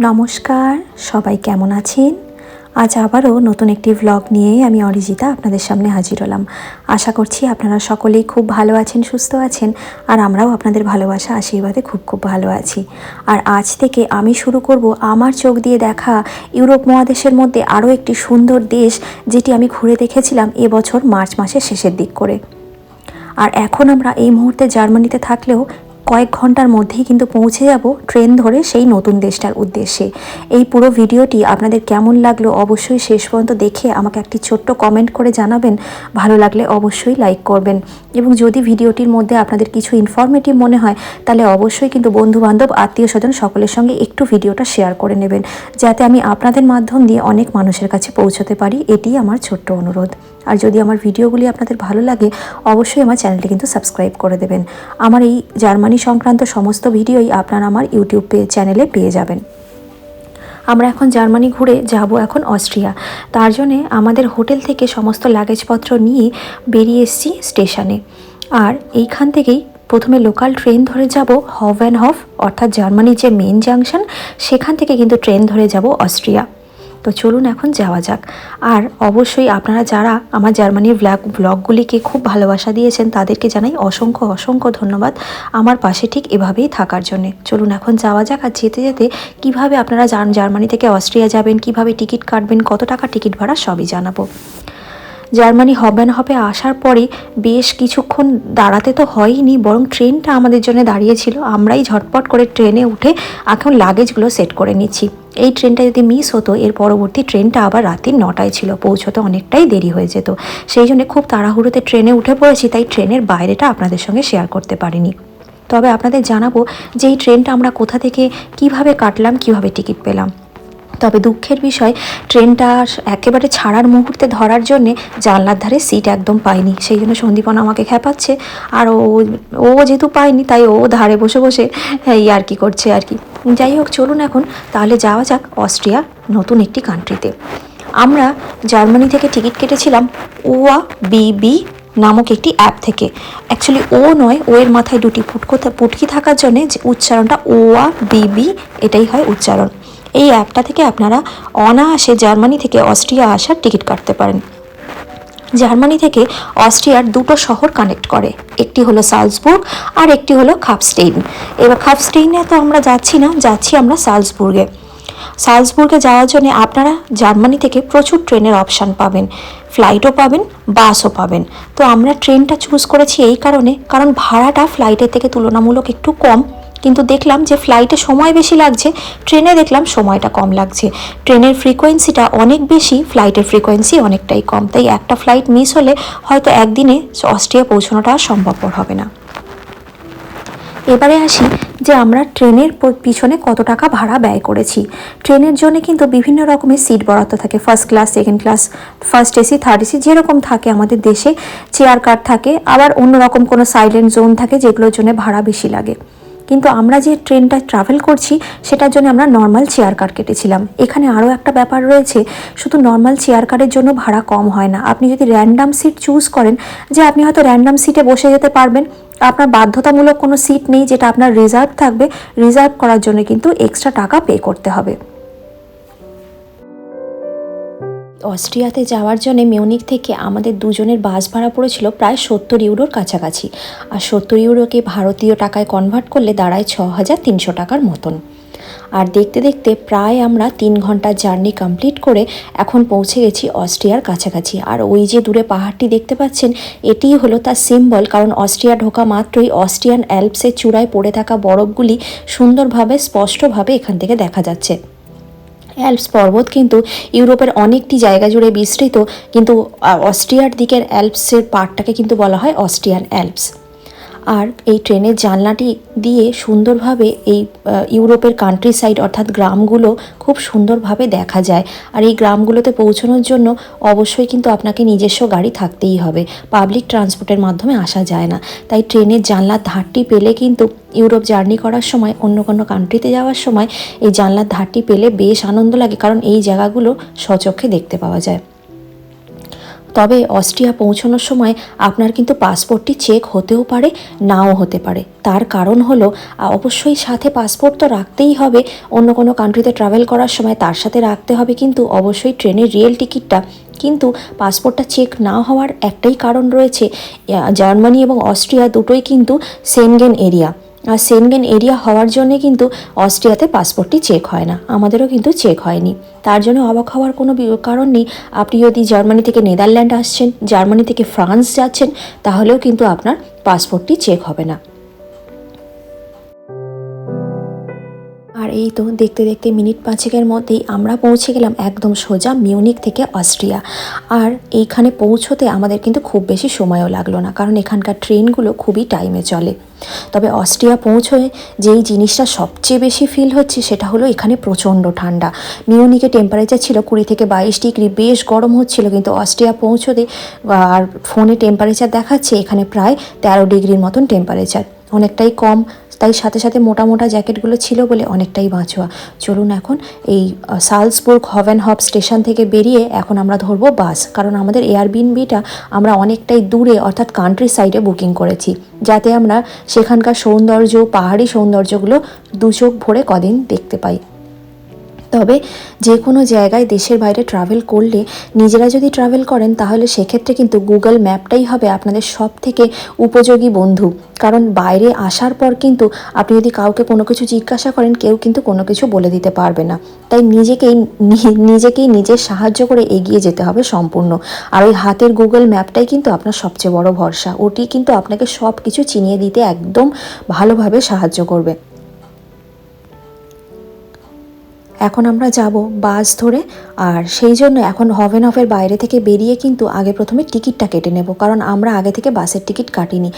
নমস্কার, সবাই কেমন আছেন? আজ আবারও নতুন একটি ভ্লগ নিয়ে আমি অরিজিতা আপনাদের সামনে হাজির হলাম। আশা করছি আপনারা সকলেই খুব ভালো আছেন, সুস্থ আছেন, আর আমরাও আপনাদের ভালোবাসা আশীর্বাদে খুব ভালো আছি। আর আজ থেকে আমি শুরু করব আমার চোখ দিয়ে দেখা ইউরোপ মহাদেশের মধ্যে আরও একটি সুন্দর দেশ, যেটি আমি ঘুরে দেখেছিলাম এবছর মার্চ মাসের শেষের দিক করে। আর এখন আমরা এই মুহূর্তে জার্মানিতে থাকলেও কয়েক ঘন্টার মধ্যেই কিন্তু পৌঁছে যাব ট্রেন ধরে সেই নতুন দেশটার উদ্দেশ্যে। এই পুরো ভিডিওটি আপনাদের কেমন লাগলো অবশ্যই শেষ পর্যন্ত দেখে আমাকে একটি ছোট্ট কমেন্ট করে জানাবেন। ভালো লাগলে অবশ্যই লাইক করবেন, এবং যদি ভিডিওটির মধ্যে আপনাদের কিছু ইনফরমেটিভ মনে হয় তাহলে অবশ্যই কিন্তু বন্ধুবান্ধব, আত্মীয় স্বজন সকলের সঙ্গে একটু ভিডিওটা শেয়ার করে নেবেন, যাতে আমি আপনাদের মাধ্যম দিয়ে অনেক মানুষের কাছে পৌঁছতে পারি। এটি আমার ছোট্ট অনুরোধ। আর যদি আমার ভিডিওগুলি আপনাদের ভালো লাগে অবশ্যই আমার চ্যানেলটি কিন্তু সাবস্ক্রাইব করে দেবেন। আমার এই জার্মানি সংক্রান্ত সমস্ত ভিডিওই আপনারা আমার ইউটিউব চ্যানেলে পেয়ে যাবেন। আমরা এখন জার্মানি ঘুরে যাব এখন অস্ট্রিয়া। তার জন্যে আমাদের হোটেল থেকে সমস্ত লাগেজপত্র নিয়ে বেরিয়ে এসেছি স্টেশনে। আর এইখান থেকেই প্রথমে লোকাল ট্রেন ধরে যাব হফ, অর্থাৎ জার্মানির যে মেন জাংশন, সেখান থেকে কিন্তু ট্রেন ধরে যাব অস্ট্রিয়া। তো চলুন এখন যাওয়া যাক। আর অবশ্যই আপনারা যারা আমার জার্মানির ব্লগগুলিকে খুব ভালোবাসা দিয়েছেন তাদেরকে জানাই অসংখ্য ধন্যবাদ আমার পাশে ঠিক এভাবেই থাকার জন্যে। চলুন এখন যাওয়া যাক। আর যেতে যেতে কীভাবে আপনারা জার্মানি থেকে অস্ট্রিয়া যাবেন, কিভাবে টিকিট কাটবেন, কত টাকা টিকিট ভাড়া, সবই জানাবো। জার্মানি হফে আসার পরে বেশ কিছুক্ষণ দাঁড়াতে তো হয়নি, বরং ট্রেনটা আমাদের জন্য দাঁড়িয়েছিল। আমরাই ঝটপট করে ট্রেনে উঠে এখন লাগেজগুলো সেট করে নিচ্ছি। এই ট্রেনটা যদি মিস হতো, এর পরবর্তী ট্রেনটা আবার রাত্রি 9টায় ছিল, পৌঁছতে অনেকটাই দেরি হয়ে যেত। সেই জন্য খুব তাড়াহুড়োতে ট্রেনে উঠে পড়েছি, তাই ট্রেনের বাইরেটা আপনাদের সঙ্গে শেয়ার করতে পারিনি। তবে আপনাদের জানাবো যে এই ট্রেনটা আমরা কোথা থেকে কিভাবে কাটলাম, কিভাবে টিকিট পেলাম। তবে দুঃখের বিষয়, ট্রেনটা একেবারে ছাড়ার মুহূর্তে ধরার জন্যে জানলার ধারে সিট একদম পাইনি। সেই জন্য সন্দীপন আমাকে খেপাচ্ছে, আর ও যেহেতু পায়নি তাই ও ধারে বসে বসে আর কি করছে আর কি। যাই হোক, চলুন এখন তাহলে যাওয়া যাক অস্ট্রিয়া নতুন একটি কান্ট্রিতে। আমরা জার্মানি থেকে টিকিট কেটেছিলাম ওয়া বিবি নামক একটি অ্যাপ থেকে। অ্যাকচুয়ালি ও নয়, ও এর মাথায় দুটি পুটকি থাকার জন্যে যে উচ্চারণটা ওয়া বিবি, এটাই হয় উচ্চারণ। এই অ্যাপটা থেকে আপনারা অনায়াসে জার্মানি থেকে অস্ট্রিয়া আসার টিকিট কাটতে পারেন। জার্মানি থেকে অস্ট্রিয়ার দুটো শহর কানেক্ট করে, একটি হলো সালজবুর্গ আর একটি হলো খাপস্টেইন। এবার খাপস্টেইনে তো আমরা যাচ্ছি আমরা সালজবুর্গে যাওয়ার জন্য আপনারা জার্মানি থেকে প্রচুর ট্রেনের অপশান পাবেন, ফ্লাইটও পাবেন, বাসও পাবেন। তো আমরা ট্রেনটা চুজ করেছি এই কারণ ভাড়াটা ফ্লাইটের থেকে তুলনামূলক একটু কম, কিন্তু দেখলাম যে ফ্লাইটে সময় বেশি লাগছে, ট্রেনে দেখলাম সময়টা কম লাগছে। ট্রেনের ফ্রিকোয়েন্সিটা অনেক বেশি, ফ্লাইটের ফ্রিকোয়েন্সি অনেকটাই কম, তাই একটা ফ্লাইট মিস হলে হয়তো একদিনে অস্ট্রিয়া পৌঁছানোটা আর সম্ভবপর হবে না। এবারে আসি যে আমরা ট্রেনের পিছনে কত টাকা ভাড়া ব্যয় করেছি। ট্রেনের জন্য কিন্তু বিভিন্ন রকমের সিট বরাদ্দ থাকে, first class, second class, first AC, third AC, যেরকম থাকে আমাদের দেশে চেয়ার কার থাকে, আবার অন্যরকম কোনো সাইলেন্ট জোন থাকে যেগুলোর জন্য ভাড়া বেশি লাগে। কিন্তু আমরা যে ট্রেনটা ট্রাভেল করছি সেটার জন্য আমরা নর্মাল চেয়ার কার কেটেছিলাম। এখানে আরও একটা ব্যাপার রয়েছে, শুধু নর্মাল চেয়ার কারের জন্য ভাড়া কম হয় না। আপনি যদি র্যান্ডাম সিট চুজ করেন, যে আপনি হয়তো র্যান্ডাম সিটে বসে যেতে পারবেন, আপনার বাধ্যতামূলক কোনো সিট নেই যেটা আপনার রিজার্ভ থাকবে, রিজার্ভ করার জন্য কিন্তু এক্সট্রা টাকা পে করতে হবে। অস্ট্রিয়াতে যাওয়ার জন্য মিউনিক থেকে আমাদের দুজনের বাস ভাড়া পড়েছিল প্রায় 70 ইউরোর কাছাকাছি। আর 70 ইউরোকে ভারতীয় টাকায় কনভার্ট করলে দাঁড়ায় 6300 টাকার মতন। আর দেখতে দেখতে প্রায় আমরা 3 ঘন্টার জার্নি কমপ্লিট করে এখন পৌঁছে গেছি অস্ট্রিয়ার কাছাকাছি। আর ওই যে দূরে পাহাড়টি দেখতে পাচ্ছেন, এটিই হলো তার সিম্বল, কারণ অস্ট্রিয়া ঢোকা মাত্রই অস্ট্রিয়ান অ্যালপসের চূড়ায় পড়ে থাকা বরফগুলি সুন্দরভাবে স্পষ্টভাবে এখান থেকে দেখা যাচ্ছে। অ্যালপস পর্বত কিন্তু ইউরোপের অনেকটি জায়গা জুড়ে বিস্তৃত, কিন্তু অস্ট্রিয়ার দিকের অ্যালপসের পার্টটাকে কিন্তু বলা হয় অস্ট্রিয়ান অ্যালপস। আর এই ট্রেনের জানলাটি দিয়ে সুন্দরভাবে এই ইউরোপের কান্ট্রি সাইড অর্থাৎ গ্রামগুলো খুব সুন্দরভাবে দেখা যায়। আর এই গ্রামগুলোতে পৌঁছানোর জন্য অবশ্যই কিন্তু আপনাকে নিজস্ব গাড়ি থাকতেই হবে, পাবলিক ট্রান্সপোর্টের মাধ্যমে আসা যায় না। তাই ট্রেনের জানলার ধারটি পেলে কিন্তু ইউরোপ জার্নি করার সময়, অন্য কোনো কান্ট্রিতে যাওয়ার সময় এই জানলার ধারটি পেলে বেশ আনন্দ লাগে, কারণ এই জায়গাগুলো স্বচক্ষে দেখতে পাওয়া যায়। তবে অস্ট্রিয়া পৌঁছানোর সময় আপনার কিন্তু পাসপোর্টটি চেক হতেও পারে, নাও হতে পারে। তার কারণ হলো অবশ্যই সাথে পাসপোর্ট তো রাখতেই হবে, অন্য কোনো কান্ট্রিতে ট্রাভেল করার সময় তার সাথে রাখতে হবে, কিন্তু অবশ্যই ট্রেনের রিয়েল টিকিটটা। কিন্তু পাসপোর্টটা চেক না হওয়ার একটাই কারণ রয়েছে, জার্মানি এবং অস্ট্রিয়া দুটোই কিন্তু সেনগেন এরিয়া, আর সেনগেন এরিয়া হওয়ার জন্যে কিন্তু অস্ট্রিয়াতে পাসপোর্টটি চেক হয় না, আমাদেরও কিন্তু চেক হয়নি। তার জন্য অবাক হওয়ার কোনো কারণ নেই। আপনি যদি জার্মানি থেকে নেদারল্যান্ড আসছেন, জার্মানি থেকে ফ্রান্স যাচ্ছেন, তাহলেও কিন্তু আপনার পাসপোর্টটি চেক হবে না। আর এই তো দেখতে দেখতে মিনিট 5-এর মধ্যেই আমরা পৌঁছে গেলাম একদম সোজা মিউনিক থেকে অস্ট্রিয়া। আর এইখানে পৌঁছতে আমাদের কিন্তু খুব বেশি সময়ও লাগলো না, কারণ এখানকার ট্রেনগুলো খুবই টাইমে চলে। তবে অস্ট্রিয়া পৌঁছয়ে যেই জিনিসটা সবচেয়ে বেশি ফিল হচ্ছে সেটা হলো এখানে প্রচণ্ড ঠান্ডা। মিউনিকে টেম্পারেচার ছিল 20 থেকে 22 ডিগ্রি, বেশ গরম হচ্ছিল, কিন্তু অস্ট্রিয়া পৌঁছতে আর ফোনে টেম্পারেচার দেখাচ্ছে এখানে প্রায় 13 ডিগ্রির মতন টেম্পারেচার, অনেকটাই কম। তাই সাথে সাথে মোটা মোটা জ্যাকেটগুলো ছিল বলে অনেকটাই বাঁচোয়া। চলুন এখন এই সালসবুর্গ হভেনহফ স্টেশন থেকে বেরিয়ে এখন আমরা ধরবো বাস, কারণ আমাদের এয়ারবিএনবিটা আমরা অনেকটাই দূরে অর্থাৎ কান্ট্রি সাইডে বুকিং করেছি, যাতে আমরা সেখানকার সৌন্দর্য, পাহাড়ি সৌন্দর্যগুলো দু চোখ ভরে কদিন দেখতে পাই। তবে যে কোনো জায়গায় দেশের বাইরে ট্রাভেল করলে নিজেরা যদি ট্রাভেল করেন তাহলে সেক্ষেত্রে কিন্তু গুগল ম্যাপটাই হবে আপনাদের সব থেকে উপযোগী বন্ধু, কারণ বাইরে আসার পর কিন্তু আপনি যদি কাউকে কোনো কিছু জিজ্ঞাসা করেন কেউ কিন্তু কোনো কিছু বলে দিতে পারবে না। তাই নিজেকেই নিজের সাহায্য করে এগিয়ে যেতে হবে সম্পূর্ণ। আর ওই হাতের গুগল ম্যাপটাই কিন্তু আপনার সবচেয়ে বড় ভরসা, ওটি কিন্তু আপনাকে সব কিছু চিনিয়ে দিতে একদম ভালোভাবে সাহায্য করবে। এখন আমরা যাব বাস ধরে, আর সেই জন্য এখন হভেনহফের বাইরে থেকে বেরিয়ে কিন্তু আগে প্রথমে টিকিটটা কেটে নেব, কারণ আমরা আগে থেকে বাসের টিকিট কাটিনি।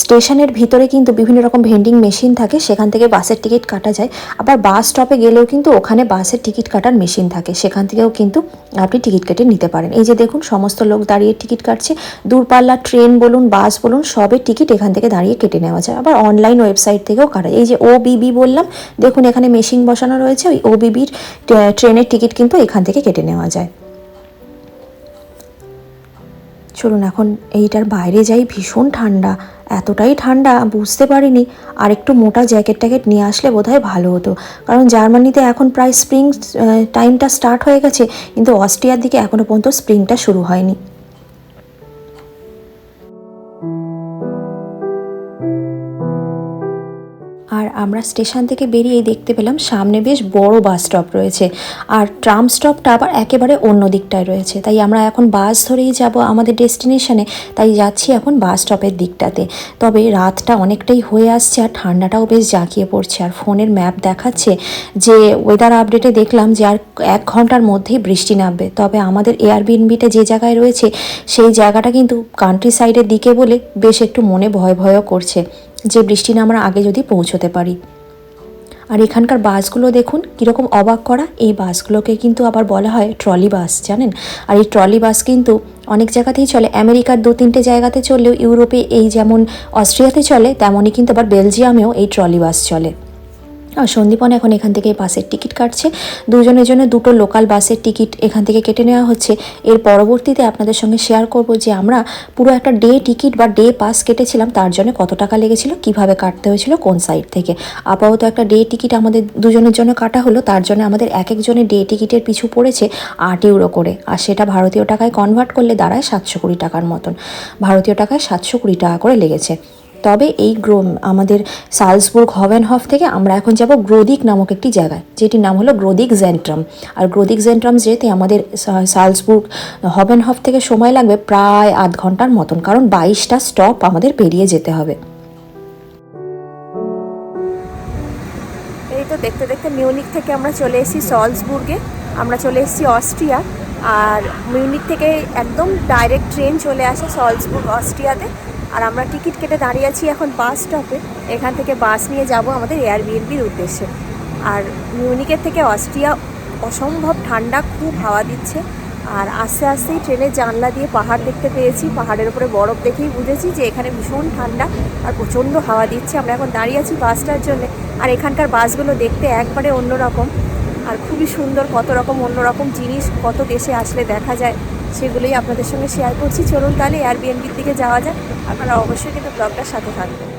স্টেশনের ভিতরে কিন্তু বিভিন্ন রকম ভেন্ডিং মেশিন থাকে, সেখান থেকে বাসের টিকিট কাটা যায়। আবার বাস স্টপে গেলেও কিন্তু ওখানে বাসের টিকিট কাটার মেশিন থাকে, সেখান থেকেও কিন্তু আপনি টিকিট কেটে নিতে পারেন। এই যে দেখুন সমস্ত লোক দাঁড়িয়ে টিকিট কাটছে, দূরপাল্লার ট্রেন বলুন, বাস বলুন, সবের টিকিট এখান থেকে দাঁড়িয়ে কেটে নেওয়া যায়। আবার অনলাইন ওয়েবসাইট থেকেও কাটা যায়। এই যে ওবিবি বললাম, দেখুন এখানে মেশিন বসানো রয়েছে, ওই ওবিবির ট্রেনের টিকিট কিন্তু এখান থেকে কেটে নেওয়া যায়। চলুন এখন এইটার বাইরে যাই, ভীষণ ঠান্ডা, এতটাই ঠান্ডা বুঝতে পারিনি। আর একটু মোটা জ্যাকেট ট্যাকেট নিয়ে আসলে বোধহয় ভালো হতো, কারণ জার্মানিতে এখন প্রায় স্প্রিং টাইমটা স্টার্ট হয়ে গেছে, কিন্তু অস্ট্রিয়ার দিকে এখনও পর্যন্ত স্প্রিংটা শুরু হয়নি। আর আমরা স্টেশন থেকে বেরিয়েই দেখতে পেলাম সামনে বেশ বড় বাস স্টপ রয়েছে, আর ট্রাম স্টপটা আবার একেবারে অন্য দিকটায় রয়েছে। তাই আমরা এখন বাস ধরেই যাব আমাদের ডেস্টিনেশনে, তাই যাচ্ছি এখন বাস স্টপের দিকটাতে। তবে রাতটা অনেকটাই হয়ে আসছে আর ঠান্ডাটাও বেশ জাঁকিয়ে পড়ছে, আর ফোনের ম্যাপ দেখাচ্ছে যে ওয়েদার আপডেটে দেখলাম যে আর 1 ঘন্টার মধ্যেই বৃষ্টি নামবে। তবে আমাদের এয়ারবিএনবিটা যে জায়গায় রয়েছে সেই জায়গাটা কিন্তু কান্ট্রি সাইডের দিকে বলে বেশ একটু মনে ভয় ভয়ও করছে যে বৃষ্টি নামার আগে যদি পৌঁছতে পারি। আর এখানকার বাসগুলো দেখুন কীরকম অবাক করা, এই বাসগুলোকে কিন্তু আবার বলা হয় ট্রলি বাস, জানেন। আর এই ট্রলি বাস কিন্তু অনেক জায়গাতেই চলে, আমেরিকার 2-3টে জায়গাতে চললেও ইউরোপে এই যেমন অস্ট্রিয়াতে চলে তেমনই কিন্তু আবার বেলজিয়ামেও এই ট্রলি বাস চলে। আর সন্দীপন এখন এখান থেকে বাসের টিকিট কাটছে, দুজনের জন্য 2টো লোকাল বাসের টিকিট এখান থেকে কেটে নেওয়া হচ্ছে। এর পরবর্তীতে আপনাদের সঙ্গে শেয়ার করব যে আমরা পুরো একটা ডে টিকিট বা ডে পাস কেটেছিলাম, তার জন্য কত টাকা লেগেছিল, কিভাবে কাটতে হয়েছিল, কোন সাইড থেকে। আপাতত একটা ডে টিকিট আমাদের দুজনের জন্য কাটা হলো, তার জন্য আমাদের এক একজনের ডে টিকিটের পিছু পড়েছে 8 ইউরো করে, আর সেটা ভারতীয় টাকায় কনভার্ট করলে দাঁড়ায় 720 টাকার মতন। ভারতীয় টাকায় 720 টাকা করে লেগেছে। তবে এই আমাদের সালসবুর্গ হভেনহফ থেকে আমরা এখন যাব গ্রোদিক নামক একটি জায়গায়, যেটির নাম হলো গ্রোদিক জেন্ট্রাম। আর গ্রোদিক জেন্ট্রাম যেতে আমাদের সালসবুর্গ হভেনহফ থেকে সময় লাগবে প্রায় আধ ঘন্টার মতন, কারণ 22টা স্টপ আমাদের পেরিয়ে যেতে হবে। এই তো দেখতে দেখতে মিউনিক থেকে আমরা চলে এসেছি সালসবুর্গে, আমরা চলে এসেছি অস্ট্রিয়া। আর মিউনিক থেকে একদম ডাইরেক্ট ট্রেন চলে আসে সালসবুর্গ অস্ট্রিয়াতে। আর আমরা টিকিট কেটে দাঁড়িয়ে আছি এখন বাস স্টপে, এখান থেকে বাস নিয়ে যাব আমাদের এয়ারবিএনবির উদ্দেশ্যে। আর মিউনিকের থেকে অস্ট্রিয়া অসম্ভব ঠান্ডা, খুব হাওয়া দিচ্ছে। আর আস্তে আস্তেই ট্রেনের জানলা দিয়ে পাহাড় দেখতে পেয়েছি, পাহাড়ের উপরে বরফ দেখেই বুঝেছি যে এখানে ভীষণ ঠান্ডা আর প্রচণ্ড হাওয়া দিচ্ছে। আমরা এখন দাঁড়িয়ে আছি বাসটার জন্য। আর এখানকার বাসগুলো দেখতে একবারে অন্যরকম, আর খুবই সুন্দর, কত রকম অন্যরকম জিনিস কত দেশে আসলে দেখা যায় সেগুলোই আপনাদের সঙ্গে শেয়ার করছি। চলুন তাহলে এয়ারবিএনবির দিকে যাওয়া যাক। আপনারা অবশ্যই কিন্তু ব্লগটার সাথে থাকবেন।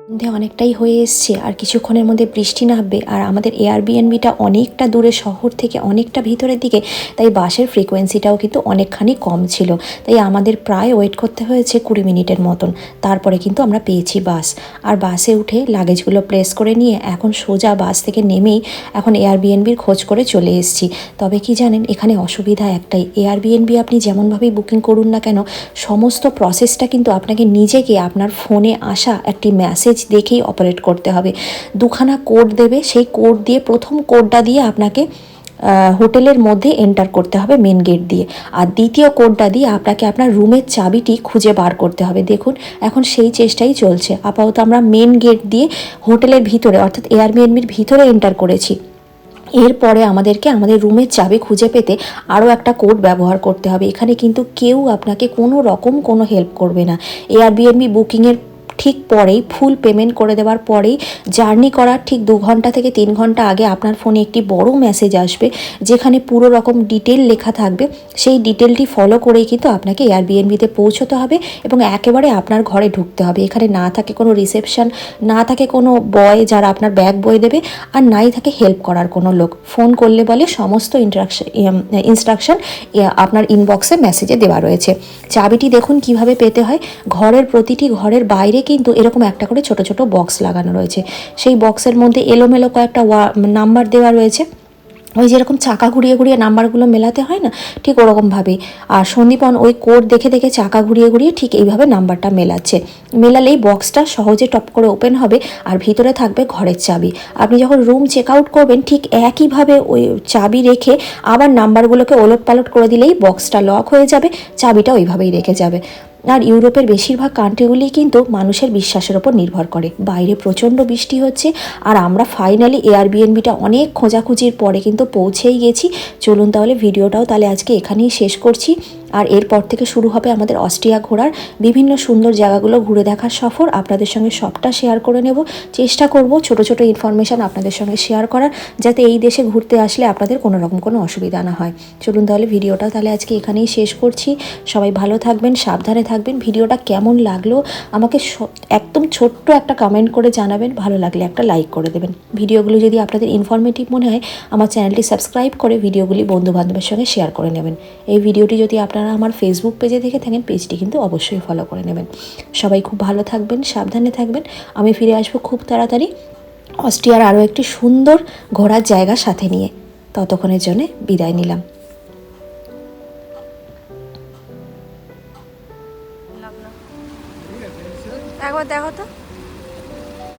সন্ধে অনেকটাই হয়ে এসছে, আর কিছুক্ষণের মধ্যে বৃষ্টি নামবে। আর আমাদের এয়ারবিএনবিটা অনেকটা দূরে, শহর থেকে অনেকটা ভিতরের দিকে, তাই বাসের ফ্রিকোয়েন্সিটাও কিন্তু অনেকখানি কম ছিল। তাই আমাদের প্রায় ওয়েট করতে হয়েছে 20 মিনিটের মতন। তারপরে কিন্তু আমরা পেয়েছি বাস। আর বাসে উঠে লাগেজগুলো প্লেস করে নিয়ে এখন সোজা বাস থেকে নেমেই এখন এয়ারবিএনবির খোঁজ করে চলে এসেছি। তবে কি জানেন, এখানে অসুবিধা একটাই, এয়ারবিএনবি আপনি যেমনভাবেই বুকিং করুন না কেন, সমস্ত প্রসেসটা কিন্তু আপনাকে নিজেকে আপনার ফোনে আসা একটি মেসেজ দেখেই অপারেট করতে হবে। দুখানা কোড দেবে, সেই কোড দিয়ে প্রথম কোডটা দিয়ে আপনাকে হোটেলের মধ্যে এন্টার করতে হবে মেন গেট দিয়ে, আর দ্বিতীয় কোডটা দিয়ে আপনাকে আপনার রুমের চাবিটি খুঁজে বার করতে হবে। দেখুন এখন সেই চেষ্টাই চলছে। আপাতত আমরা মেন গেট দিয়ে হোটেলের ভিতরে অর্থাৎ এয়ারবিএনবির ভিতরে এন্টার করেছি। এরপরে আমাদেরকে আমাদের রুমের চাবি খুঁজে পেতে আরও একটা কোড ব্যবহার করতে হবে। এখানে কিন্তু কেউ আপনাকে কোনো রকম কোনো হেল্প করবে না। এয়ারবিএনবি বুকিংয়ের ঠিক পরেই, ফুল পেমেন্ট করে দেওয়ার পরেই, জার্নি করার ঠিক 2 ঘন্টা থেকে 3 ঘন্টা আগে আপনার ফোনে একটি বড় মেসেজ আসবে, যেখানে পুরো রকম ডিটেল লেখা থাকবে। সেই ডিটেলটি ফলো করেই কিন্তু আপনাকে এয়ারবিএনবিতে পৌঁছতে হবে এবং একেবারে আপনার ঘরে ঢুকতে হবে। এখানে না থাকে কোনো রিসেপশন, না থাকে কোনো বয় যারা আপনার ব্যাগ বয়ে দেবে, আর নাই থাকে হেল্প করার কোনো লোক। ফোন করলে বলে সমস্ত ইনস্ট্রাকশন আপনার ইনবক্সে মেসেজে দেওয়া রয়েছে। চাবিটি দেখুন কিভাবে পেতে হয়। ঘরের প্রতিটি ঘরের বাইরে কিন্তু এরকম একটা করে ছোট ছোট বক্স লাগানো রয়েছে। সেই বক্সের মধ্যে এলোমেলো কয়েকটা নাম্বার দেওয়া রয়েছে। ওই যেরকম চাকা ঘুরিয়ে ঘুরিয়ে নাম্বারগুলো মেলাতে হয় না, ঠিক ওরকমভাবেই। আর সন্দীপন ওই কোড দেখে দেখে চাকা ঘুরিয়ে ঘুরিয়ে ঠিক এইভাবে নাম্বারটা মেলাচ্ছে। মেলালেই বক্সটা সহজে টপ করে ওপেন হবে, আর ভিতরে থাকবে ঘরের চাবি। আপনি যখন রুম চেক আউট করবেন ঠিক একইভাবে ওই চাবি রেখে আবার নাম্বারগুলোকে ওলট পালট করে দিলেই বক্সটা লক হয়ে যাবে, চাবিটা ওইভাবেই রেখে যাবে। আর ইউরোপের বেশিরভাগ কান্ট্রিগুলি কিন্তু মানুষের বিশ্বাসের ওপর নির্ভর করে। বাইরে প্রচণ্ড বৃষ্টি হচ্ছে, আর আমরা ফাইনালি এয়ারবিএনবিটা অনেক খোঁজাখুঁজির পরে কিন্তু পৌঁছেই গেছি। চলুন তাহলে ভিডিওটাও তাহলে আজকে এখানেই শেষ করছি। আর এরপর থেকে শুরু হবে আমাদের অস্ট্রিয়া ঘোরার, বিভিন্ন সুন্দর জায়গাগুলো ঘুরে দেখার সফর। আপনাদের সঙ্গে সবটা শেয়ার করে নেব, চেষ্টা করব ছোট ছোট ইনফরমেশান আপনাদের সঙ্গে শেয়ার করার, যাতে এই দেশে ঘুরতে আসলে আপনাদের কোনো রকম কোনো অসুবিধা না হয়। চলুন তাহলে ভিডিওটা তাহলে আজকে এখানেই শেষ করছি। সবাই ভালো থাকবেন, সাবধানে থাকবেন। ভিডিওটা কেমন লাগলো আমাকে একদম ছোট্ট একটা কমেন্ট করে জানাবেন। ভালো লাগলে একটা লাইক করে দেবেন। ভিডিওগুলো যদি আপনাদের ইনফরমেটিভ মনে হয়, আমার চ্যানেলটি সাবস্ক্রাইব করে ভিডিওগুলি বন্ধুবান্ধবের সঙ্গে শেয়ার করে নেবেন। এই ভিডিওটি যদি আপনারা আমার ফেসবুক পেজে দেখে থাকেন, পেজটি কিন্তু অবশ্যই ফলো করে নেবেন। সবাই খুব ভালো থাকবেন, সাবধানে থাকবেন। আমি ফিরে আসবো খুব তাড়াতাড়ি অস্ট্রিয়ার আরও একটি সুন্দর ঘোরার জায়গা সাথে নিয়ে। ততক্ষণের জন্য বিদায় নিলাম। একবার দেখো তো।